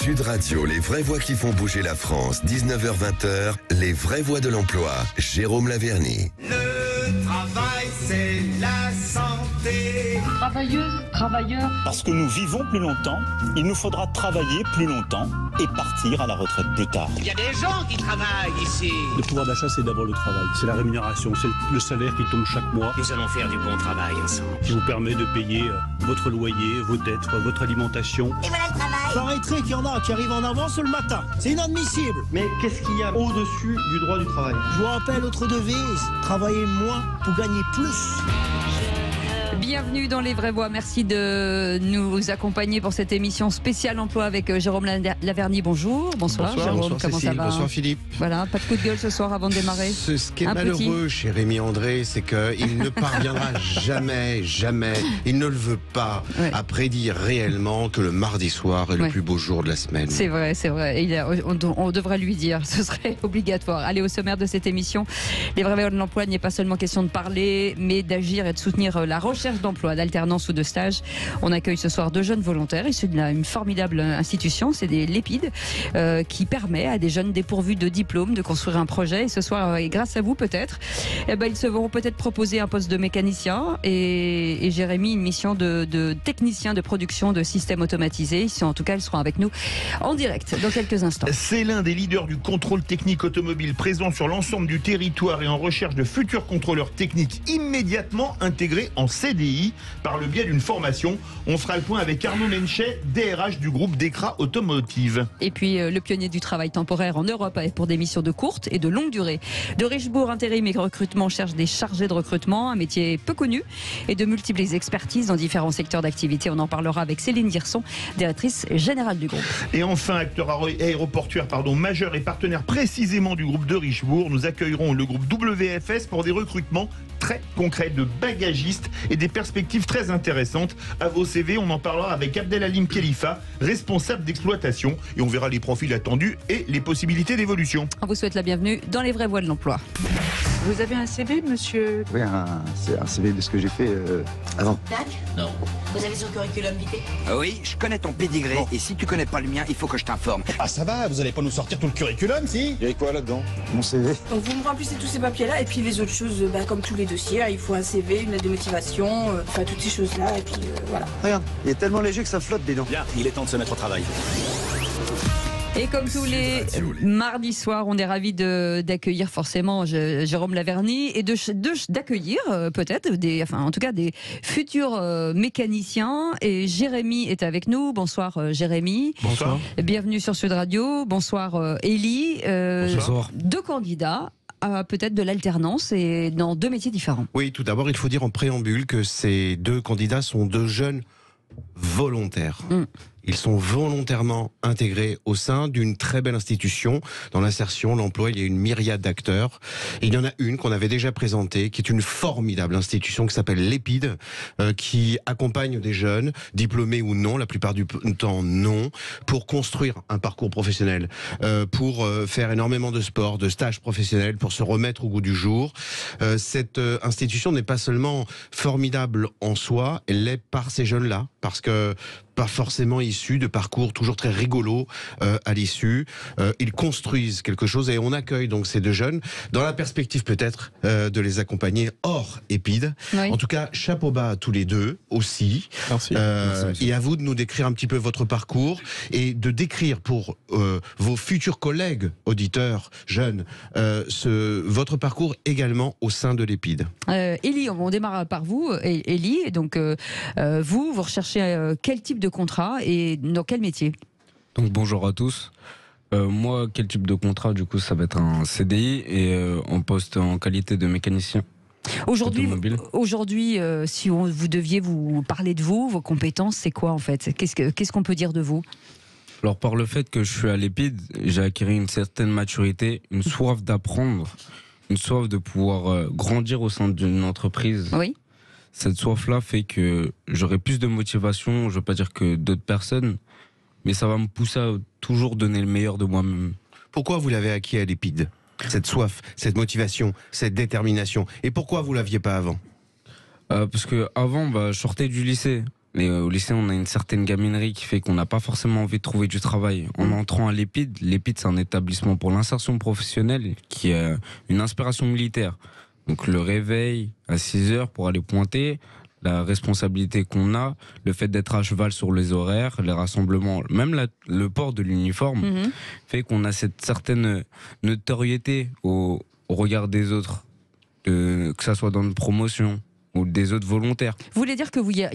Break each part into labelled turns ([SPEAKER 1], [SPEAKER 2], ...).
[SPEAKER 1] Sud Radio, les vraies voix qui font bouger la France, 19h-20h, les vraies voix de l'emploi, Jérôme Laverny.
[SPEAKER 2] Le travail, c'est la santé.
[SPEAKER 3] Travailleuses, travailleurs.
[SPEAKER 4] Parce que nous vivons plus longtemps, il nous faudra travailler plus longtemps et partir à la retraite plus tard.
[SPEAKER 2] Il y a des gens qui travaillent ici.
[SPEAKER 5] Le pouvoir d'achat, c'est d'abord le travail, c'est la rémunération, c'est le salaire qui tombe chaque mois.
[SPEAKER 2] Nous allons faire du bon travail ensemble.
[SPEAKER 5] Qui vous permet de payer votre loyer, vos dettes, votre alimentation.
[SPEAKER 6] Et voilà le travail.
[SPEAKER 7] J'arrêterai qu'il y en a qui arrivent en avance le matin. C'est inadmissible.
[SPEAKER 8] Mais qu'est-ce qu'il y a au-dessus du droit du travail?
[SPEAKER 7] Je vous rappelle notre devise, travailler moins pour gagner plus.
[SPEAKER 3] Bienvenue dans Les Vraies Voix. Merci de nous accompagner pour cette émission spéciale emploi avec Jérôme Laverny. Bonjour. Bonsoir Jérôme.
[SPEAKER 9] Bonsoir
[SPEAKER 3] comment
[SPEAKER 9] Cécile,
[SPEAKER 3] ça va?
[SPEAKER 9] bonsoir Philippe.
[SPEAKER 3] Voilà, pas de coup de gueule ce soir avant de démarrer.
[SPEAKER 9] Ce qui est malheureux chez Rémi André, c'est qu'il ne parviendra jamais, il ne le veut pas, à prédire réellement que le mardi soir est le plus beau jour de la semaine.
[SPEAKER 3] C'est vrai, c'est vrai. On devrait lui dire, ce serait obligatoire. Allez, au sommaire de cette émission, Les Vraies Voix de l'emploi, il n'est pas seulement question de parler, mais d'agir et de soutenir la recherche d'emploi, d'alternance ou de stage. On accueille ce soir 2 jeunes volontaires issus d'une formidable institution, c'est des l'EPID, qui permet à des jeunes dépourvus de diplôme de construire un projet. Et ce soir, et grâce à vous peut-être, ils se verront peut-être proposer un poste de mécanicien et Jérémy une mission de technicien de production de systèmes automatisés. En tout cas, ils seront avec nous en direct dans quelques instants.
[SPEAKER 10] C'est l'un des leaders du contrôle technique automobile présent sur l'ensemble du territoire et en recherche de futurs contrôleurs techniques immédiatement intégrés en CDI par le biais d'une formation. On fera le point avec Arnaud Menchet, DRH du groupe Dekra Automotive.
[SPEAKER 3] Et puis le pionnier du travail temporaire en Europe pour des missions de courte et de longue durée. De Richebourg Intérim et Recrutement cherche des chargés de recrutement, un métier peu connu et de multiples expertises dans différents secteurs d'activité. On en parlera avec Céline Girson, directrice générale du groupe.
[SPEAKER 10] Et enfin, acteur aéroportuaire majeur et partenaire précisément du groupe de Richebourg, nous accueillerons le groupe WFS pour des recrutements très concrets de bagagistes et des perspectives très intéressantes. À vos CV, on en parlera avec Abdelhalim Khelifa, responsable d'exploitation, et on verra les profils attendus et les possibilités d'évolution.
[SPEAKER 3] On vous souhaite la bienvenue dans Les Vraies Voix de l'emploi.
[SPEAKER 11] Vous avez un CV, monsieur?
[SPEAKER 12] Oui, c'est un CV de ce que j'ai fait avant.
[SPEAKER 6] Tac.
[SPEAKER 2] Non.
[SPEAKER 6] Vous avez son curriculum vitae?
[SPEAKER 13] Oui, je connais ton pédigré, et si tu connais pas le mien, il faut que je t'informe.
[SPEAKER 7] Ah ça va, vous allez pas nous sortir tout le curriculum, si?
[SPEAKER 12] Il y avait quoi là-dedans? Mon CV.
[SPEAKER 11] Donc vous me remplissez tous ces papiers-là, et puis les autres choses, comme tous les dossiers, il faut un CV, une lettre de motivation, enfin toutes ces choses-là, et puis voilà.
[SPEAKER 12] Regarde, il est tellement léger que ça flotte dedans.
[SPEAKER 5] Bien, il est temps de se mettre au travail.
[SPEAKER 3] Et comme tous les mardis soirs, on est ravis d'accueillir forcément Jérôme Laverny et d'accueillir peut-être en tout cas des futurs mécaniciens. Et Jérémy est avec nous. Bonsoir Jérémy.
[SPEAKER 10] Bonsoir.
[SPEAKER 3] Bienvenue sur Sud Radio. Bonsoir Élie.
[SPEAKER 9] Bonsoir.
[SPEAKER 3] 2 candidats à peut-être de l'alternance et dans 2 métiers différents.
[SPEAKER 9] Oui, tout d'abord, il faut dire en préambule que ces 2 candidats sont 2 jeunes volontaires. Ils sont volontairement intégrés au sein d'une très belle institution. Dans l'insertion, l'emploi, il y a une myriade d'acteurs. Et il y en a une qu'on avait déjà présentée, qui est une formidable institution qui s'appelle l'EPID, qui accompagne des jeunes, diplômés ou non, la plupart du temps non, pour construire un parcours professionnel, pour faire énormément de sport, de stages professionnels, pour se remettre au goût du jour. Cette institution n'est pas seulement formidable en soi, elle l'est par ces jeunes-là, parce que pas forcément issus de parcours toujours très rigolos à l'issue. Ils construisent quelque chose et on accueille donc ces 2 jeunes dans la perspective peut-être de les accompagner hors EPID. Oui. En tout cas, chapeau bas à tous les 2 aussi. Merci. Et à vous de nous décrire un petit peu votre parcours et de décrire pour vos futurs collègues auditeurs jeunes votre parcours également au sein de l'EPID.
[SPEAKER 3] Élie, on démarre par vous. Élie, donc vous recherchez quel type de contrat et dans quel métier?
[SPEAKER 14] Donc bonjour à tous. Moi, quel type de contrat? Du coup, ça va être un CDI et en poste en qualité de mécanicien.
[SPEAKER 3] Aujourd'hui, si vous deviez vous parler de vous, vos compétences, c'est quoi en fait? Qu'est-ce qu'on peut dire de vous?
[SPEAKER 14] Alors par le fait que je suis à l'EPID, j'ai acquis une certaine maturité, une soif d'apprendre, une soif de pouvoir grandir au sein d'une entreprise.
[SPEAKER 3] Oui.
[SPEAKER 14] Cette soif-là fait que j'aurai plus de motivation, je ne veux pas dire que d'autres personnes, mais ça va me pousser à toujours donner le meilleur de moi-même.
[SPEAKER 9] Pourquoi vous l'avez acquis à l'EPID? Cette soif, cette motivation, cette détermination. Et pourquoi vous ne l'aviez pas avant?
[SPEAKER 14] Parce qu'avant, je sortais du lycée. Mais au lycée, on a une certaine gaminerie qui fait qu'on n'a pas forcément envie de trouver du travail. En entrant à l'EPID, c'est un établissement pour l'insertion professionnelle qui a une inspiration militaire. Donc le réveil à 6h pour aller pointer, la responsabilité qu'on a, le fait d'être à cheval sur les horaires, les rassemblements, même le port de l'uniforme, fait qu'on a cette certaine notoriété au regard des autres, que ça soit dans une promotion ou des autres volontaires.
[SPEAKER 3] Vous voulez dire qu'il y a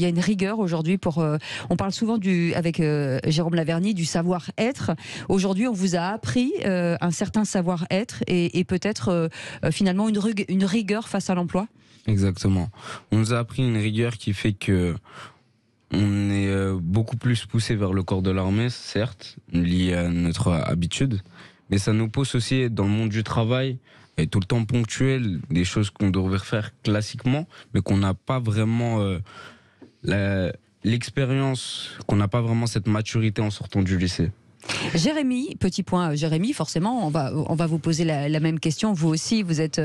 [SPEAKER 3] une rigueur aujourd'hui pour... on parle souvent avec Jérôme Laverny du savoir-être. Aujourd'hui, on vous a appris un certain savoir-être et peut-être finalement une rigueur face à l'emploi.
[SPEAKER 14] Exactement. On nous a appris une rigueur qui fait que on est beaucoup plus poussé vers le corps de l'armée, certes, lié à notre habitude, mais ça nous pousse aussi dans le monde du travail, et tout le temps ponctuel, des choses qu'on devrait faire classiquement, mais qu'on n'a pas vraiment l'expérience, qu'on n'a pas vraiment cette maturité en sortant du lycée.
[SPEAKER 3] Jérémy, petit point, Jérémy, forcément, on va vous poser la même question. Vous aussi, vous êtes,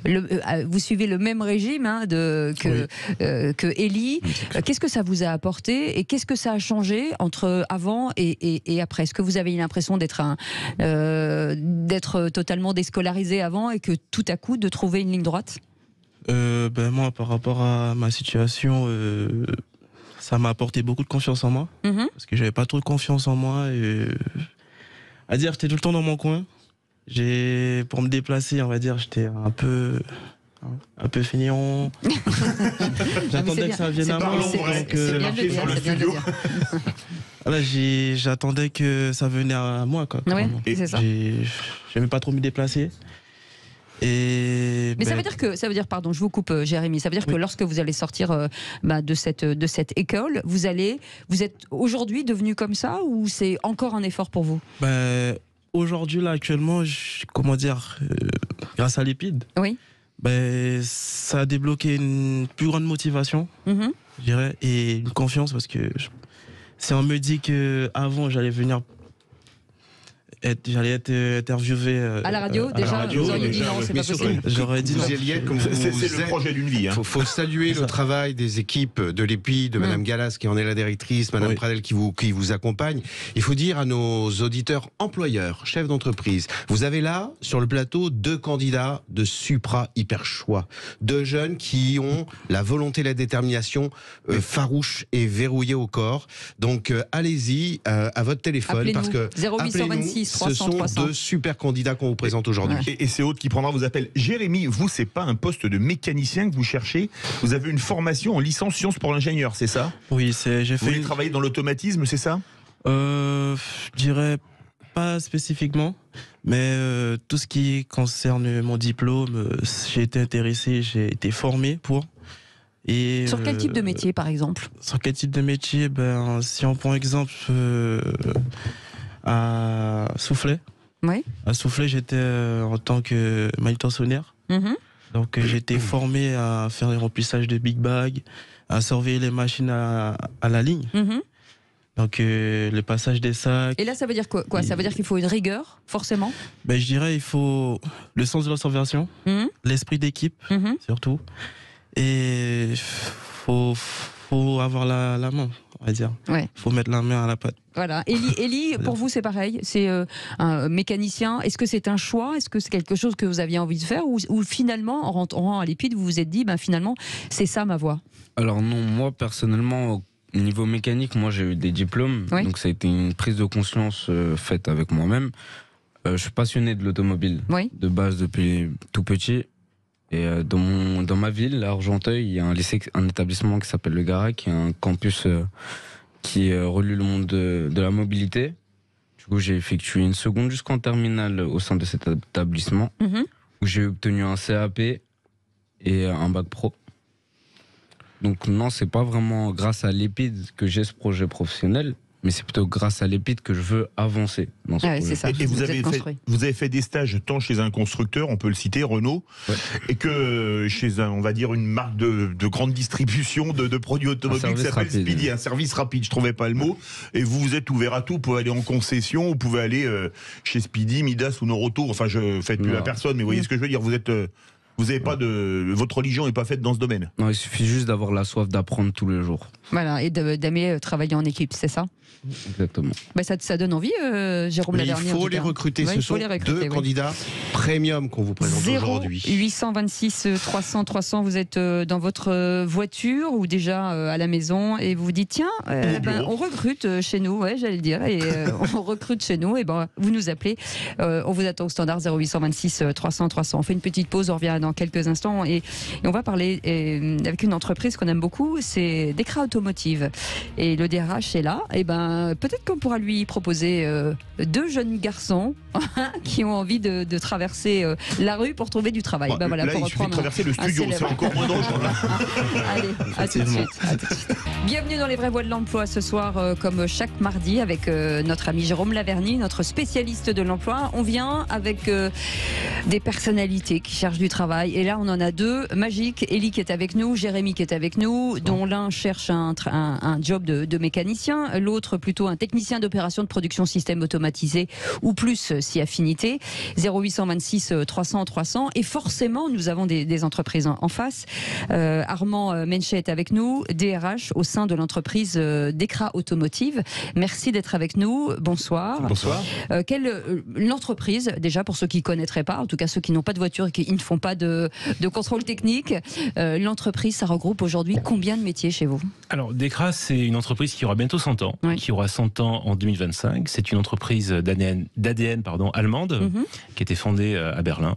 [SPEAKER 3] vous suivez le même régime que Élie. Qu'est-ce que ça vous a apporté et qu'est-ce que ça a changé entre avant et après? Est-ce que vous avez l'impression d'être totalement déscolarisé avant et que tout à coup de trouver une ligne droite?
[SPEAKER 15] Moi, par rapport à ma situation, ça m'a apporté beaucoup de confiance en moi, parce que j'avais pas trop de confiance en moi. À dire, j'étais tout le temps dans mon coin. Pour me déplacer, on va dire, j'étais un peu feignant. J'attendais que ça vienne à moi. J'attendais que ça venait à moi, quoi.
[SPEAKER 3] Oui, c'est ça.
[SPEAKER 15] J'aimais pas trop me déplacer.
[SPEAKER 3] Mais ça veut dire, pardon, je vous coupe, Jérémy, ça veut dire que lorsque vous allez sortir de cette école, vous êtes aujourd'hui devenu comme ça ou c'est encore un effort pour vous?
[SPEAKER 15] Aujourd'hui, là, actuellement, grâce à l'EPID, ça a débloqué une plus grande motivation, je dirais, et une confiance, parce que si on me dit qu'avant, j'allais être interviewé
[SPEAKER 3] à la radio, vous auriez dit non, c'est pas possible.
[SPEAKER 15] J'aurais dit non.
[SPEAKER 10] C'est le projet d'une vie.
[SPEAKER 9] Il faut saluer le travail des équipes de l'EPI, de Madame Gallas qui en est la directrice, Madame Pradel qui vous accompagne. Il faut dire à nos auditeurs employeurs, chefs d'entreprise, vous avez là sur le plateau 2 candidats de supra hyper choix, 2 jeunes qui ont la volonté, la détermination farouche et verrouillée au corps. Donc allez-y à votre téléphone parce que
[SPEAKER 3] 0826
[SPEAKER 9] ce sont 2 super candidats qu'on vous présente aujourd'hui.
[SPEAKER 10] Et c'est Aude qui prendra vos appels. Jérémy, vous, c'est pas un poste de mécanicien que vous cherchez. Vous avez une formation en licence sciences pour l'ingénieur, c'est ça?
[SPEAKER 15] Oui, j'ai fait.
[SPEAKER 10] Vous voulez travailler dans l'automatisme, c'est ça?
[SPEAKER 15] Je dirais pas spécifiquement, mais tout ce qui concerne mon diplôme, j'ai été intéressé, j'ai été formé pour. Et,
[SPEAKER 3] sur quel type de métier, par exemple?
[SPEAKER 15] Sur quel type de métier? Si on prend exemple à Soufflet.
[SPEAKER 3] Oui.
[SPEAKER 15] À Soufflet, j'étais en tant que manutentionnaire. Donc j'ai été formé à faire les remplissages de Big Bag, à surveiller les machines à la ligne. Donc le passage des sacs.
[SPEAKER 3] Et là, ça veut dire quoi? Ça veut dire qu'il faut une rigueur, forcément?
[SPEAKER 15] Je dirais il faut le sens de l'observation, l'esprit d'équipe, surtout. Et faut avoir la main, on va dire. Faut mettre la main à la pâte.
[SPEAKER 3] Voilà. Élie, pour vous, c'est pareil. C'est un mécanicien. Est-ce que c'est un choix? Est-ce que c'est quelque chose que vous aviez envie de faire? Ou finalement, en rentrant à l'EPID, vous vous êtes dit, finalement, c'est ça ma voie?
[SPEAKER 14] Alors non, moi, personnellement, au niveau mécanique, moi, j'ai eu des diplômes. Donc ça a été une prise de conscience faite avec moi-même. Je suis passionné de l'automobile. De base, depuis tout petit. Et dans ma ville, à Argenteuil, il y a un établissement qui s'appelle le Gara, qui est un campus qui relie le monde de la mobilité. Du coup, j'ai effectué une seconde jusqu'en terminale au sein de cet établissement, où j'ai obtenu un CAP et un bac pro. Donc non, c'est pas vraiment grâce à l'EPID que j'ai ce projet professionnel, mais c'est plutôt grâce à l'EPID que je veux avancer dans ce projet.
[SPEAKER 3] C'est ça.
[SPEAKER 10] Et vous avez fait des stages tant chez un constructeur, on peut le citer, Renault, et que chez on va dire une marque de grande distribution de produits automobiles qui s'appelle Speedy, un service rapide, je trouvais pas le mot. Et vous vous êtes ouvert à tout, vous pouvez aller en concession, vous pouvez aller chez Speedy, Midas ou Noroto, enfin je faites plus la personne, mais vous voyez ce que je veux dire, vous êtes... Vous avez pas votre religion n'est pas faite dans ce domaine.
[SPEAKER 14] Non, il suffit juste d'avoir la soif d'apprendre tous les jours.
[SPEAKER 3] Voilà, et d'aimer travailler en équipe, c'est ça?
[SPEAKER 14] Exactement.
[SPEAKER 3] Bah ça donne envie, Jérôme Laverny.
[SPEAKER 9] Il faut les recruter. Ce sont deux candidats premium qu'on vous présente aujourd'hui.
[SPEAKER 3] 826 300 300. Vous êtes dans votre voiture ou déjà à la maison et vous vous dites tiens, on recrute chez nous. Ouais, j'allais le dire. Et on recrute chez nous. Et vous nous appelez. On vous attend au standard 0826 300 300. On fait une petite pause. On revient dans quelques instants et on va parler avec une entreprise qu'on aime beaucoup. C'est Dekra Automotive. Et le DRH est là. Et peut-être qu'on pourra lui proposer deux jeunes garçons qui ont envie de traverser la rue pour trouver du travail.
[SPEAKER 10] Voilà, là, il suffit de traverser le studio, c'est encore moins dangereux.
[SPEAKER 3] Allez, à tout de suite. Bienvenue dans les vraies voies de l'emploi ce soir, comme chaque mardi, avec notre ami Jérôme Laverny, notre spécialiste de l'emploi. On vient avec des personnalités qui cherchent du travail. Et là, on en a deux magiques. Élie qui est avec nous, Jérémy qui est avec nous, dont l'un cherche un job de mécanicien, l'autre plutôt un technicien d'opération de production système automatisé ou plus si affinité. 0826 300 300. Et forcément, nous avons des entreprises en face. Armand Menchet est avec nous, DRH au sein de l'entreprise Dekra Automotive. Merci d'être avec nous. Bonsoir.
[SPEAKER 10] Bonsoir.
[SPEAKER 3] L'entreprise, déjà pour ceux qui ne connaîtraient pas, en tout cas ceux qui n'ont pas de voiture et qui ne font pas de contrôle technique, l'entreprise, ça regroupe aujourd'hui combien de métiers chez vous?
[SPEAKER 16] Alors, Dekra, c'est une entreprise qui aura bientôt 100 ans, qui aura 100 ans en 2025. C'est une entreprise d'ADN allemande, qui a été fondée à Berlin.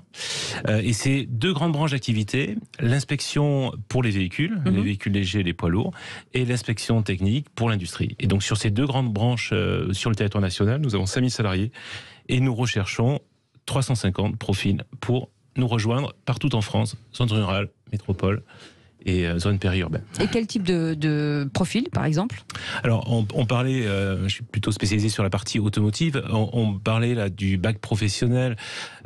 [SPEAKER 16] Et c'est deux grandes branches d'activité, l'inspection pour les véhicules légers et les poids lourds, et l'inspection technique pour l'industrie. Et donc sur ces deux grandes branches sur le territoire national, nous avons 5000 salariés et nous recherchons 350 profils pour nous rejoindre partout en France, zone rurale, métropole et zone périurbaine.
[SPEAKER 3] Et quel type de profil, par exemple?
[SPEAKER 16] Alors, on parlait, je suis plutôt spécialisé sur la partie automotive, on parlait là du bac professionnel,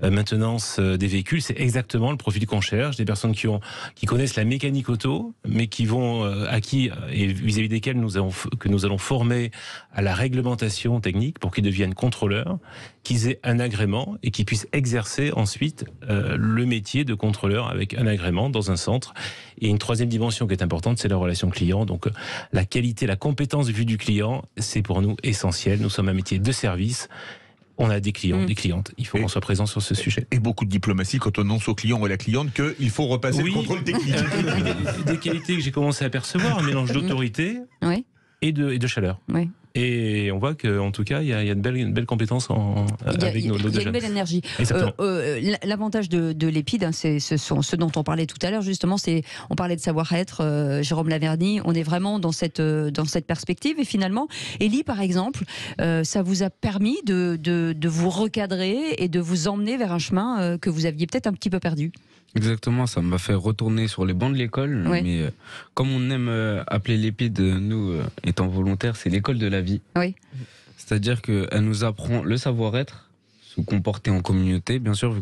[SPEAKER 16] maintenance des véhicules, c'est exactement le profil qu'on cherche, des personnes qui connaissent la mécanique auto, mais qui vont, et vis-à-vis desquelles nous allons former à la réglementation technique pour qu'ils deviennent contrôleurs, qu'ils aient un agrément et qu'ils puissent exercer ensuite le métier de contrôleur avec un agrément dans un centre. Et une troisième dimension qui est importante, c'est la relation client. Donc la qualité, la compétence vue du client, c'est pour nous essentiel. Nous sommes un métier de service. On a des clients, des clientes. Il faut qu'on soit présent sur ce sujet.
[SPEAKER 10] Et beaucoup de diplomatie quand on annonce au client ou à la cliente qu'il faut repasser le contrôle technique.
[SPEAKER 16] Des qualités que j'ai commencé à percevoir, un mélange d'autorité et de chaleur. Oui. Et on voit qu'en tout cas, il y a une belle compétence avec nos deux jeunes.
[SPEAKER 3] Il y a une belle énergie. L'avantage de l'EPID, c'est ce dont on parlait tout à l'heure, justement, on parlait de savoir-être, Jérôme Laverny, on est vraiment dans cette perspective. Et finalement, Élie, par exemple, ça vous a permis de vous recadrer et de vous emmener vers un chemin que vous aviez peut-être un petit peu perdu.
[SPEAKER 14] Exactement, ça m'a fait retourner sur les bancs de l'école, mais comme on aime appeler l'EPID, nous étant volontaires, c'est l'école de la vie.
[SPEAKER 3] Oui.
[SPEAKER 14] C'est-à-dire qu'elle nous apprend le savoir-être, se comporter en communauté, bien sûr,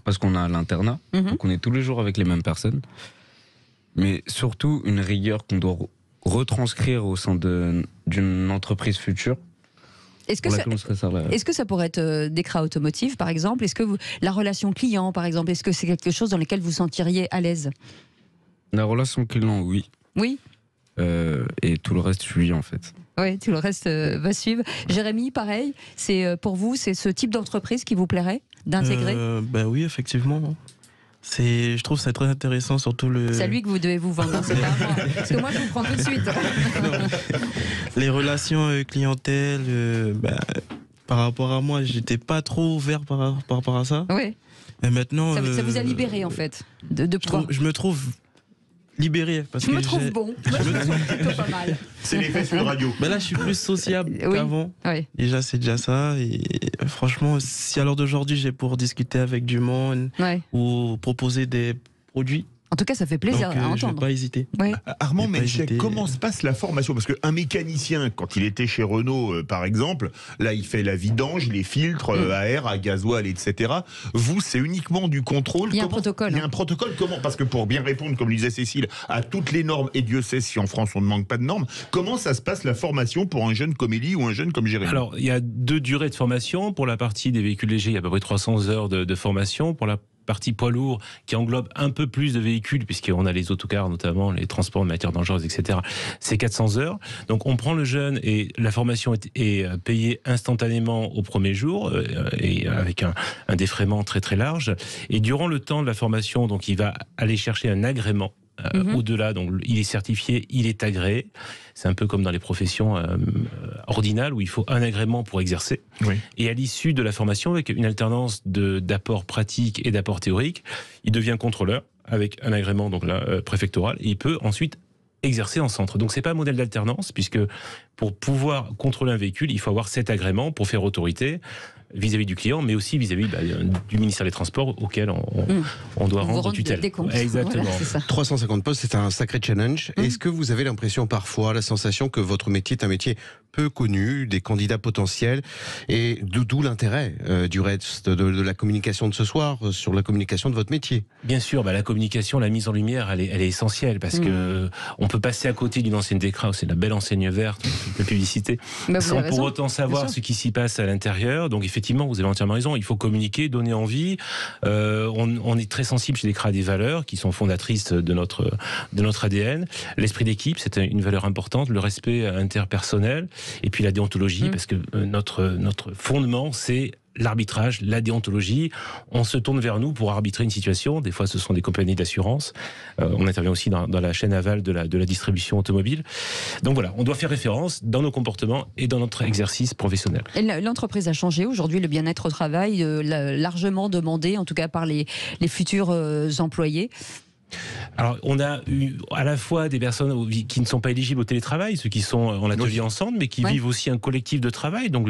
[SPEAKER 14] parce qu'on a l'internat, donc on est tous les jours avec les mêmes personnes, mais surtout une rigueur qu'on doit retranscrire au sein d'une entreprise future.
[SPEAKER 3] Est-ce que ça pourrait être Dekra Automotive, par exemple? Est-ce que la relation client, par exemple, est-ce que c'est quelque chose dans lequel vous sentiriez à l'aise?
[SPEAKER 14] La relation client, oui.
[SPEAKER 3] Oui.
[SPEAKER 14] Et tout le reste suit, en fait.
[SPEAKER 3] Oui, tout le reste va suivre. Jérémy, pareil, pour vous, c'est ce type d'entreprise qui vous plairait d'intégrer?
[SPEAKER 15] Oui, effectivement. Je trouve ça très intéressant, surtout le...
[SPEAKER 3] C'est à lui que vous devez vous vendre, c'est pas à moi. Parce que moi, je vous prends tout de suite.
[SPEAKER 15] Les relations clientèle, par rapport à moi, j'étais pas trop ouvert par rapport à ça.
[SPEAKER 3] Oui.
[SPEAKER 15] Mais maintenant...
[SPEAKER 3] Ça vous a libéré, en fait, de pouvoir...
[SPEAKER 15] Je me trouve libéré.
[SPEAKER 3] Je me trouve bon. Moi, je me trouve plutôt pas mal.
[SPEAKER 10] C'est l'effet sur le radio.
[SPEAKER 15] Là, je suis plus sociable qu'avant.
[SPEAKER 3] Oui.
[SPEAKER 15] Déjà, c'est déjà ça. Et franchement, si à l'heure d'aujourd'hui, j'ai pour discuter avec du monde ou proposer des produits,
[SPEAKER 3] En tout cas, ça fait plaisir à entendre.
[SPEAKER 15] Je ne vais pas hésiter.
[SPEAKER 3] Ouais.
[SPEAKER 10] Armand Menchet, comment se passe la formation? Parce qu'un mécanicien, quand il était chez Renault, par exemple, là, il fait la vidange, les filtres à air, à gasoil, etc. Vous, c'est uniquement du contrôle.
[SPEAKER 3] Il y a un protocole.
[SPEAKER 10] Il y a un protocole. Comment? Parce que pour bien répondre, comme le disait Cécile, à toutes les normes, et Dieu sait si en France on ne manque pas de normes, comment ça se passe la formation pour un jeune comme Élie ou un jeune comme Jérémy?
[SPEAKER 16] Alors, il y a deux durées de formation. Pour la partie des véhicules légers, il y a à peu près 300 heures de formation. Pour la partie poids lourd qui englobe un peu plus de véhicules, puisqu'on a les autocars notamment, les transports de matières dangereuses, etc. C'est 400 heures. Donc on prend le jeune et la formation est payée instantanément au premier jour et avec un défraiement très très large. Et durant le temps de la formation, donc il va aller chercher un agrément. Au-delà, donc il est certifié, il est agréé. C'est un peu comme dans les professions ordinales où il faut un agrément pour exercer. Oui. Et à l'issue de la formation, avec une alternance d'apports pratiques et d'apports théoriques, il devient contrôleur avec un agrément donc là, préfectoral et il peut ensuite exercer en centre. Donc c'est pas un modèle d'alternance puisque pour pouvoir contrôler un véhicule, il faut avoir cet agrément pour faire autorité vis-à-vis du client, mais aussi vis-à-vis du ministère des Transports auquel on doit rendre tutelle.
[SPEAKER 3] Exactement. Voilà,
[SPEAKER 9] 350 postes, c'est un sacré challenge. Est-ce que vous avez l'impression parfois, la sensation que votre métier est un métier peu connu, des candidats potentiels, et d'où l'intérêt du reste de la communication de ce soir, sur la communication de votre métier?
[SPEAKER 16] Bien sûr, la communication, la mise en lumière, elle est essentielle, parce que on peut passer à côté d'une enseigne d'écran, c'est la belle enseigne verte, de publicité, sans pour autant savoir ce qui s'y passe à l'intérieur. Donc effectivement, vous avez entièrement raison, il faut communiquer, donner envie. On est très sensible chez Descra à des valeurs qui sont fondatrices de notre ADN. L'esprit d'équipe, c'est une valeur importante, le respect interpersonnel, et puis la déontologie, parce que notre fondement, c'est l'arbitrage, la déontologie. On se tourne vers nous pour arbitrer une situation. Des fois, ce sont des compagnies d'assurance. On intervient aussi dans la chaîne aval de la distribution automobile. Donc voilà, on doit faire référence dans nos comportements et dans notre exercice professionnel.
[SPEAKER 3] L'entreprise a changé. Aujourd'hui, le bien-être au travail, largement demandé, en tout cas par les futurs employés.
[SPEAKER 16] Alors, on a eu à la fois des personnes qui ne sont pas éligibles au télétravail, ceux qui sont en atelier ensemble, mais qui vivent aussi un collectif de travail. Donc,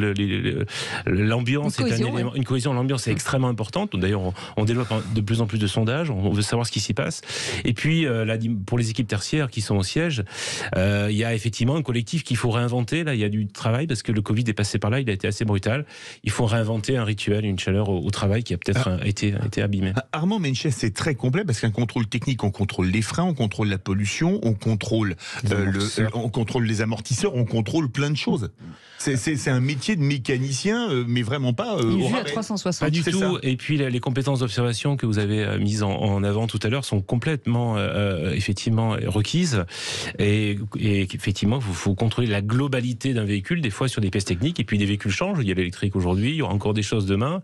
[SPEAKER 16] l'ambiance est un élément, une cohésion. L'ambiance est extrêmement importante. D'ailleurs, on développe de plus en plus de sondages. On veut savoir ce qui s'y passe. Et puis, pour les équipes tertiaires qui sont au siège, il y a effectivement un collectif qu'il faut réinventer. Là, il y a du travail parce que le Covid est passé par là. Il a été assez brutal. Il faut réinventer un rituel, une chaleur au travail qui a peut-être été abîmée.
[SPEAKER 10] Armand Menches, c'est très complet parce qu'un contrôle technique, on contrôle les freins, on contrôle la pollution, on contrôle les amortisseurs, on contrôle plein de choses. C'est un métier de mécanicien, mais vraiment pas
[SPEAKER 3] au rabais. 360.
[SPEAKER 16] Pas du tout. Ça. Et puis les compétences d'observation que vous avez mises en avant tout à l'heure sont complètement effectivement requises. Et effectivement, il faut contrôler la globalité d'un véhicule, des fois sur des pièces techniques. Et puis des véhicules changent. Il y a l'électrique aujourd'hui, il y aura encore des choses demain.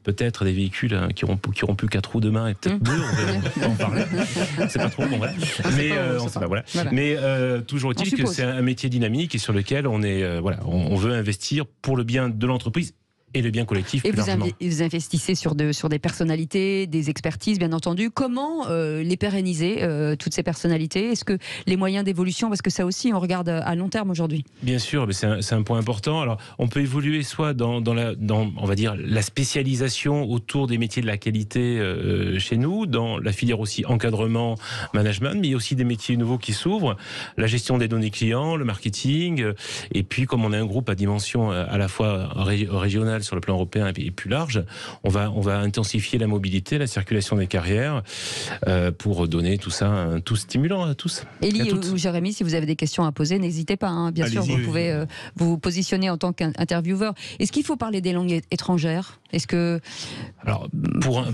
[SPEAKER 16] Peut-être des véhicules qui auront plus 4 roues demain et peut-être 2, on va en parler. C'est pas trop bon, voilà. Mais on sait pas, voilà. Mais toujours est-il que c'est un métier dynamique et sur lequel on veut investir pour le bien de l'entreprise et le bien collectif.
[SPEAKER 3] Et vous investissez sur des personnalités, des expertises, bien entendu. Comment les pérenniser, toutes ces personnalités? Est-ce que les moyens d'évolution, parce que ça aussi, on regarde à long terme aujourd'hui.
[SPEAKER 16] Bien sûr, mais c'est un point important. Alors, on peut évoluer soit dans on va dire, la spécialisation autour des métiers de la qualité chez nous, dans la filière aussi encadrement, management, mais il y a aussi des métiers nouveaux qui s'ouvrent, la gestion des données clients, le marketing, et puis comme on a un groupe à dimension à la fois régionale sur le plan européen et plus large, on va intensifier la mobilité, la circulation des carrières pour donner tout ça tout stimulant à tous.
[SPEAKER 3] Élie ou Jérémy, si vous avez des questions à poser, n'hésitez pas. Hein. Bien sûr, vous pouvez vous positionner en tant qu'intervieweur. Est-ce qu'il faut parler des langues étrangères? Est-ce que
[SPEAKER 16] alors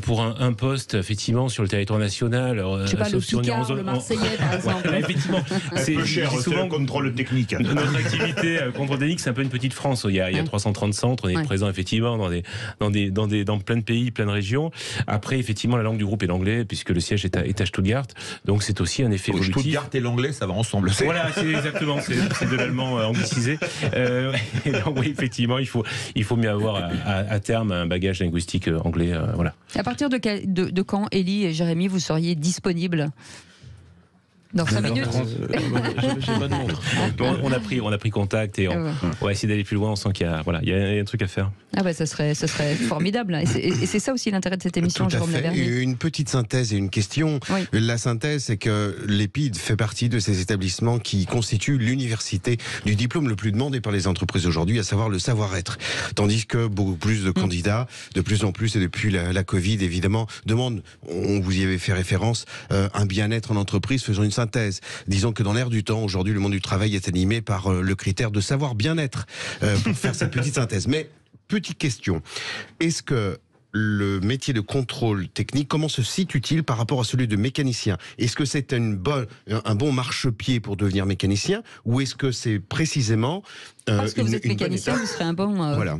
[SPEAKER 16] pour un poste effectivement sur le territoire national,
[SPEAKER 3] je sais pas, le Picard, le Marseillais par exemple.
[SPEAKER 16] Ouais, effectivement,
[SPEAKER 10] c'est peu cher. Souvent contrôle technique.
[SPEAKER 16] Notre activité contrôle technique, c'est un peu une petite France. Il y a 330 centres. On est présent effectivement dans plein de pays, plein de régions. Après, effectivement, la langue du groupe est l'anglais, puisque le siège est à Stuttgart. Donc, c'est aussi un effet évolutif.
[SPEAKER 10] Stuttgart et l'anglais, ça va ensemble.
[SPEAKER 16] Voilà, c'est exactement, c'est de l'allemand anglicisé. Et donc, oui, effectivement, il faut mieux avoir à terme un bagage linguistique anglais. Voilà.
[SPEAKER 3] À partir de quand, Élie et Jérémy, vous seriez disponibles? Dans 5 minutes.
[SPEAKER 15] J'ai pas de montre.
[SPEAKER 16] On a pris contact et on va essayer d'aller plus loin. On sent qu'il y a un truc à faire.
[SPEAKER 3] Ah bah ça serait formidable. Et c'est ça aussi l'intérêt de cette émission.
[SPEAKER 9] Tout à fait. Une petite synthèse et une question. Oui. La synthèse, c'est que l'EPID fait partie de ces établissements qui constituent l'université du diplôme le plus demandé par les entreprises aujourd'hui, à savoir le savoir-être. Tandis que beaucoup plus de candidats, de plus en plus, et depuis la Covid évidemment, demandent, on vous y avait fait référence, un bien-être en entreprise. Faisons une synthèse. Disons que dans l'air du temps, aujourd'hui, le monde du travail est animé par le critère de savoir bien-être, pour faire cette petite synthèse. Mais, petite question, est-ce que le métier de contrôle technique, comment se situe-t-il par rapport à celui de mécanicien? Est-ce que c'est un bon marchepied pour devenir mécanicien, ou est-ce que c'est précisément
[SPEAKER 3] parce que vous êtes mécanicien, vous serez un bon...
[SPEAKER 9] voilà.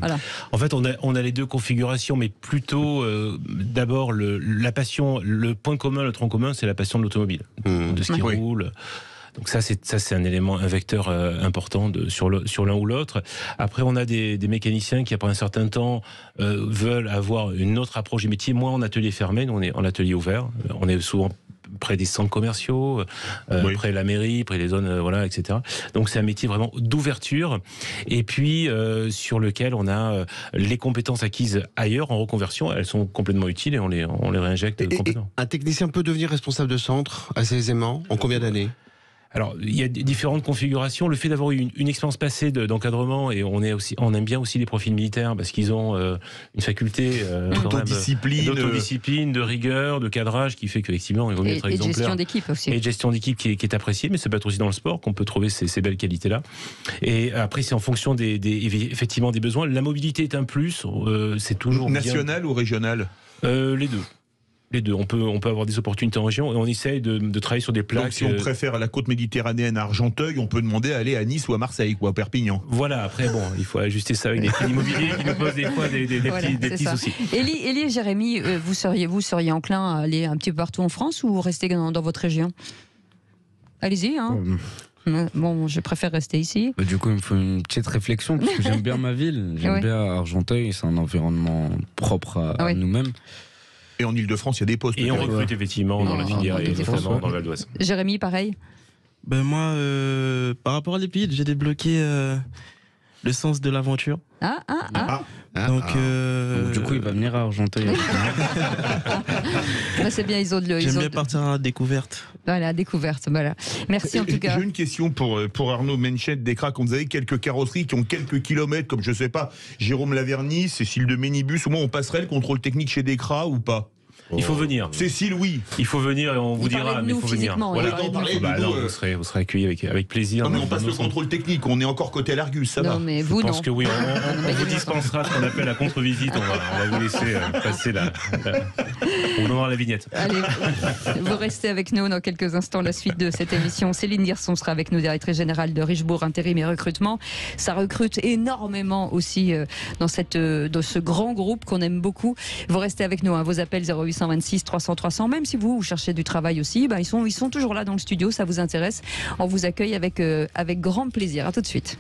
[SPEAKER 16] En fait, on a les deux configurations, mais plutôt d'abord la passion, le point commun, le tronc commun, c'est la passion de l'automobile, de ce qui roule. Donc ça c'est un élément, un vecteur important sur l'un ou l'autre. Après, on a des mécaniciens qui, après un certain temps, veulent avoir une autre approche du métier, moins en atelier fermé. Nous, on est en atelier ouvert. On est souvent près des centres commerciaux, près de la mairie, près des zones, voilà, etc. Donc c'est un métier vraiment d'ouverture, et puis sur lequel on a les compétences acquises ailleurs en reconversion, elles sont complètement utiles et on les réinjecte complètement.
[SPEAKER 9] Un technicien peut devenir responsable de centre assez aisément, en combien d'années?
[SPEAKER 16] Alors, il y a différentes configurations. Le fait d'avoir eu une expérience passée d'encadrement, et on aime bien aussi les profils militaires parce qu'ils ont une faculté d'autodiscipline, de rigueur, de cadrage, qui fait qu'effectivement, il vaut mieux être exemplaire.
[SPEAKER 3] Et gestion d'équipe aussi.
[SPEAKER 16] Et gestion d'équipe qui est appréciée, mais ça peut être aussi dans le sport qu'on peut trouver ces belles qualités-là. Et après, c'est en fonction effectivement des besoins. La mobilité est un plus. C'est toujours
[SPEAKER 10] national ou régional?
[SPEAKER 16] Les deux. Les deux. On peut avoir des opportunités en région, et on essaye de travailler sur des plaques.
[SPEAKER 10] Donc si on préfère la côte méditerranéenne à Argenteuil, on peut demander à aller à Nice ou à Marseille ou à Perpignan.
[SPEAKER 16] Voilà, après bon, il faut ajuster ça avec des prix immobiliers qui nous posent des fois des petits soucis.
[SPEAKER 3] Élie et Jérémy, vous seriez enclin à aller un petit peu partout en France, ou rester dans votre région? Allez-y, hein. Bon, je préfère rester ici.
[SPEAKER 14] Du coup, il me faut une petite réflexion, parce que j'aime bien ma ville, j'aime bien Argenteuil, c'est un environnement propre à nous-mêmes.
[SPEAKER 10] Et en Ile-de-France, il y a des postes.
[SPEAKER 16] Et on recrute effectivement dans la filière et notamment dans le Val d'Oise.
[SPEAKER 3] Jérémy, pareil?
[SPEAKER 15] Ben moi, par rapport à l'épide, j'ai débloqué le sens de l'aventure. Donc,
[SPEAKER 14] du coup, il va venir à Argenteuil.
[SPEAKER 3] C'est bien,
[SPEAKER 15] j'aime bien partir à la découverte.
[SPEAKER 3] Voilà, découverte, voilà. Merci en tout cas.
[SPEAKER 10] J'ai une question pour Arnaud Menchet d'Ecrac. Vous avez quelques carrosseries qui ont quelques kilomètres, comme je sais pas, Jérôme Laverny, Cécile de Ménibus, au moins on passerait le contrôle technique chez Decra ou pas?
[SPEAKER 16] Il faut venir.
[SPEAKER 10] Cécile, oui.
[SPEAKER 16] Il faut venir et on vous dira, mais il faut venir.
[SPEAKER 10] Voilà.
[SPEAKER 16] Vous serez accueillis avec plaisir.
[SPEAKER 10] Non, mais on passe le contrôle technique, on est encore côté l'Argus, ça va.
[SPEAKER 3] Mais vous,
[SPEAKER 16] je pense que oui, on vous dispensera ce qu'on appelle la contre-visite, on va vous laisser passer on vous donnera la vignette.
[SPEAKER 3] Allez, vous restez avec nous dans quelques instants, la suite de cette émission. Céline Dirson sera avec nous, directrice générale de Richebourg Intérim et Recrutement. Ça recrute énormément aussi dans ce grand groupe qu'on aime beaucoup. Vous restez avec nous, vos appels 0826 300 300, même si vous cherchez du travail aussi, ils sont toujours là dans le studio, ça vous intéresse, on vous accueille avec grand plaisir. À tout de suite.